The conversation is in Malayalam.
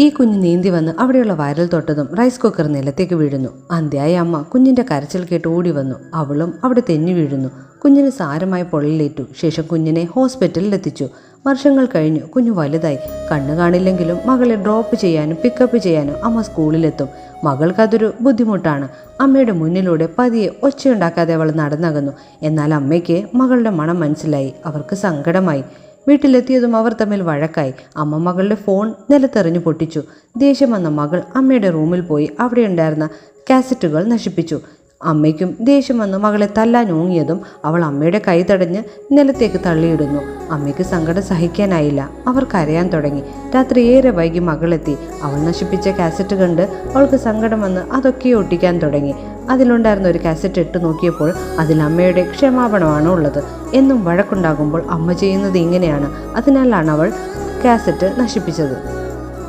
ഈ കുഞ്ഞ് നീന്തി വന്ന് അവിടെയുള്ള വയറിൽ തൊട്ടതും റൈസ് കുക്കർ നിലത്തേക്ക് വീഴുന്നു. അന്ത്യായ അമ്മ കുഞ്ഞിന്റെ കരച്ചിൽ കേട്ട് ഓടി വന്നു. അവളും അവിടെ തെന്നി വീഴുന്നു. കുഞ്ഞിന് സാരമായി പൊള്ളലേറ്റു. ശേഷം കുഞ്ഞിനെ ഹോസ്പിറ്റലിൽ എത്തിച്ചു. വർഷങ്ങൾ കഴിഞ്ഞു. കുഞ്ഞു വലുതായി. കണ്ണു കാണില്ലെങ്കിലും മകളെ ഡ്രോപ്പ് ചെയ്യാനും പിക്കപ്പ് ചെയ്യാനും അമ്മ സ്കൂളിലെത്തും. മകൾക്കതൊരു ബുദ്ധിമുട്ടാണ്. അമ്മയുടെ മുന്നിലൂടെ പതിയെ ഒച്ചയുണ്ടാക്കാതെ അവൾ നടന്നകന്നു. എന്നാൽ അമ്മയ്ക്ക് മകളുടെ മണം മനസ്സിലായി. അവർക്ക് സങ്കടമായി. വീട്ടിലെത്തിയതും അവർ തമ്മിൽ വഴക്കായി. അമ്മ മകളുടെ ഫോൺ നിലത്തെറിഞ്ഞു പൊട്ടിച്ചു. ദേഷ്യം വന്ന മകൾ അമ്മയുടെ റൂമിൽ പോയി അവിടെ ഉണ്ടായിരുന്ന കാസറ്റുകൾ നശിപ്പിച്ചു. അമ്മയ്ക്കും ദേഷ്യം വന്ന് മകളെ തല്ലാൻ ഓങ്ങിയതും അവൾ അമ്മയുടെ കൈ തടഞ്ഞ് നിലത്തേക്ക് തള്ളിയിടുന്നു. അമ്മയ്ക്ക് സങ്കടം സഹിക്കാനായില്ല. അവർ കരയാൻ തുടങ്ങി. രാത്രി ഏറെ വൈകി മകളെത്തി. അവൾ നശിപ്പിച്ച കാസറ്റ് കണ്ട് അവൾക്ക് സങ്കടം വന്ന് അതൊക്കെ ഒട്ടിക്കാൻ തുടങ്ങി. അതിലുണ്ടായിരുന്ന ഒരു കാസറ്റ് ഇട്ട് നോക്കിയപ്പോൾ അതിൽ അമ്മയുടെ ക്ഷമാപണമാണ് ഉള്ളത്. എന്നും വഴക്കുണ്ടാകുമ്പോൾ അമ്മ ചെയ്യുന്നത് ഇങ്ങനെയാണ്. അതിനാലാണ് അവൾ കാസറ്റ് നശിപ്പിച്ചത്.